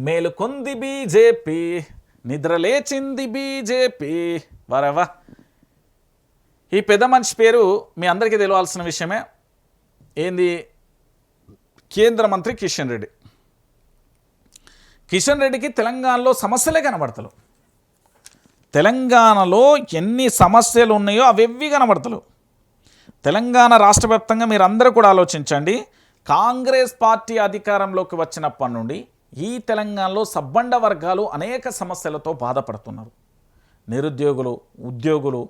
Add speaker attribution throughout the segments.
Speaker 1: మేలుకొంది BJP, నిద్రలేచింది BJP. వరవా. ఈ పెద్ద మనిషి పేరు మీ అందరికీ తెలియాల్సిన విషయమే. ఏంది? కేంద్ర మంత్రి కిషన్ రెడ్డి. కిషన్ రెడ్డికి తెలంగాణలో సమస్యలే కనబడతలు. తెలంగాణలో ఎన్ని సమస్యలు ఉన్నాయో అవి కనబడతలు. తెలంగాణ రాష్ట్ర వ్యాప్తంగా మీరు అందరూ కూడా ఆలోచించండి. కాంగ్రెస్ పార్టీ అధికారంలోకి వచ్చినప్పటి నుండి ఈ తెలంగాణలో సబ్బండ వర్గాలు అనేక సమస్యలతో బాధపడుతున్నారు. నిరుద్యోగులు, ఉద్యోగులు,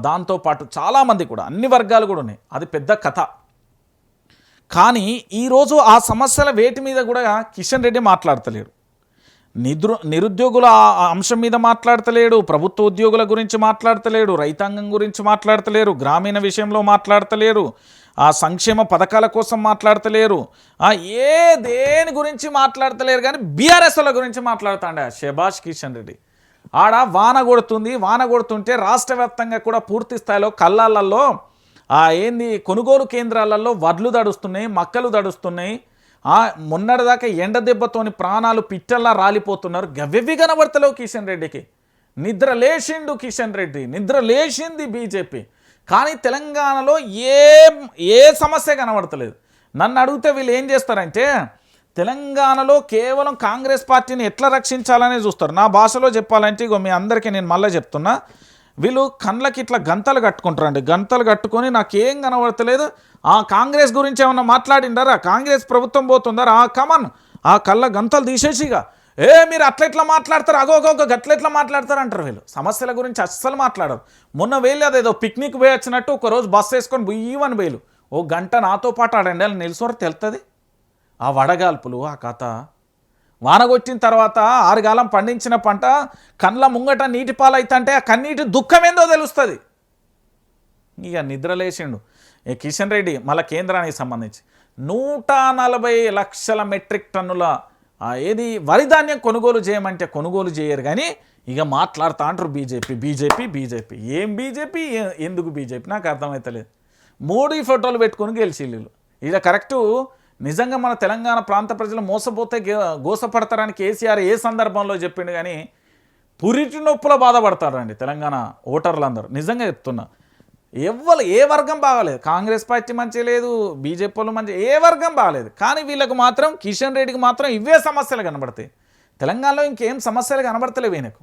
Speaker 1: దాంతోపాటు చాలామంది కూడా అన్ని వర్గాలు కూడా ఉన్నాయి. అది పెద్ద కథ. కానీ ఈరోజు ఆ సమస్యల వేటి మీద కూడా కిషన్ రెడ్డి మాట్లాడతలేడు. నిరుద్యోగుల అంశం మీద మాట్లాడతలేడు, ప్రభుత్వ ఉద్యోగుల గురించి మాట్లాడతలేడు, రైతాంగం గురించి మాట్లాడతలేరు, గ్రామీణ విషయంలో మాట్లాడతలేరు, ఆ సంక్షేమ పథకాల కోసం మాట్లాడతలేరు, దేని గురించి మాట్లాడతలేరు. కానీ బీఆర్ఎస్ల గురించి మాట్లాడుతాండే శభాష్ కిషన్ రెడ్డి. ఆడ వాన కొడుతుంటే రాష్ట్ర వ్యాప్తంగా కూడా పూర్తి స్థాయిలో కళ్ళాలలో కొనుగోలు కేంద్రాలలో వడ్లు దడుస్తున్నాయి, మక్కలు దడుస్తున్నాయి. మొన్నటిదాకా ఎండ దెబ్బతోని ప్రాణాలు పిట్టల్లా రాలిపోతున్నారు. గవ్వెవి కనబడతలేవు కిషన్ రెడ్డికి. నిద్ర లేచిండు కిషన్ రెడ్డి, నిద్ర లేచింది బీజేపీ. కానీ తెలంగాణలో ఏ సమస్య కనబడతలేదు. నన్ను అడిగితే వీళ్ళు ఏం చేస్తారంటే తెలంగాణలో కేవలం కాంగ్రెస్ పార్టీని ఎట్లా రక్షించాలనే చూస్తారు. నా భాషలో చెప్పాలంటే ఇగో మీ అందరికీ నేను మళ్ళీ చెప్తున్నా, వీళ్ళు కళ్ళకి ఇట్లా గంతలు కట్టుకుంటారండి. గంతలు కట్టుకొని నాకేం కనబడతలేదు. కాంగ్రెస్ గురించి ఏమన్నా మాట్లాడిండారా? కాంగ్రెస్ ప్రభుత్వం పోతుందారా? కమన్ ఆ కళ్ళ గంతలు తీసేసిగా మీరు అట్లా మాట్లాడతారు, అగోగోగ గట్లెట్లా మాట్లాడతారు అంటారు. వీళ్ళు సమస్యల గురించి అస్సలు మాట్లాడరు. మొన్న వేలు అదేదో పిక్నిక్ పోయి వచ్చినట్టు ఒకరోజు బస్సు వేసుకొని బుయ్యమని వేలు ఓ గంట నాతో పాటు ఆడండి అని నిలిసోరు తెలుస్తుంది. ఆ వడగాల్పులు, ఆ కథ. వానగొచ్చిన తర్వాత 6 కాలం పండించిన పంట కళ్ళ ముంగట నీటి పాలైతుంటే ఆ కన్నీటి దుఃఖం ఏందో తెలుస్తుంది. ఇక నిద్రలేసిండు కిషన్ రెడ్డి. మళ్ళీ కేంద్రానికి సంబంధించి 140 లక్షల మెట్రిక్ టన్నుల వరి ధాన్యం కొనుగోలు చేయమంటే కొనుగోలు చేయరు. కానీ ఇక మాట్లాడుతూ అంటారు బీజేపీ బీజేపీ బీజేపీ. ఏం బీజేపీ, ఎందుకు బీజేపీ నాకు అర్థమవుతలేదు. మోడీ ఫోటోలు పెట్టుకొని గెలిచి వీళ్ళు. ఇక కరెక్టు. నిజంగా మన తెలంగాణ ప్రాంత ప్రజలు మోసపోతే గోసపడతారని కేసీఆర్ ఏ సందర్భంలో చెప్పిండు. కానీ పురిటి నొప్పుల బాధపడతారండి తెలంగాణ ఓటర్లందరూ. నిజంగా చెప్తున్నా. ఏ వర్గం బాగాలేదు. కాంగ్రెస్ పార్టీ మంచి లేదు, బీజేపీ వాళ్ళు మంచి, ఏ వర్గం బాగాలేదు. కానీ వీళ్ళకు మాత్రం కిషన్ రెడ్డికి మాత్రం ఇవే సమస్యలు కనబడతాయి. తెలంగాణలో ఇంకేం సమస్యలు కనబడతలేవు ఈయనకు.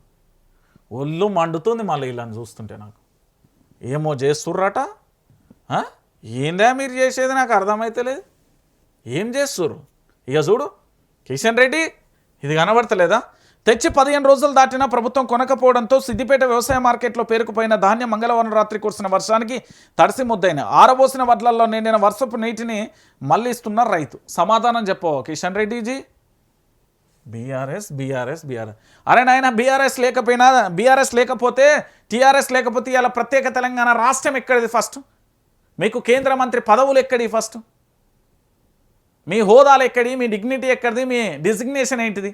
Speaker 1: ఒళ్ళు మండుతుంది మళ్ళీ వీళ్ళని చూస్తుంటే. నాకు ఏమో చేస్తుర్రట. ఏందా మీరు చేసేది నాకు అర్థమైతలేదు. ఏం చేస్తుర్రు? ఇక చూడు కిషన్ రెడ్డి, ఇది కనబడతలేదా? తెచ్చి 15 రోజులు దాటినా ప్రభుత్వం కొనకపోవడంతో సిద్దిపేట వ్యవసాయ మార్కెట్లో పేరుకుపోయిన ధాన్యం మంగళవారం రాత్రి కురిసిన వర్షానికి తడిసి ముద్దైన ఆరబోసిన వడ్లల్లో నిండిన వర్షపు నీటిని మళ్లిస్తున్న రైతు. సమాధానం చెప్పవు Kishan Reddyji. BRS BRS BRS. అరే నాయన, బీఆర్ఎస్ లేకపోతే టీఆర్ఎస్ లేకపోతే ఇలా ప్రత్యేక తెలంగాణ రాష్ట్రం ఎక్కడిది? ఫస్ట్ మీకు కేంద్ర మంత్రి పదవులు ఎక్కడి? ఫస్ట్ మీ హోదాలు ఎక్కడి? మీ డిగ్నిటీ ఎక్కడిది? మీ డిజిగ్నేషన్ ఏంటిది?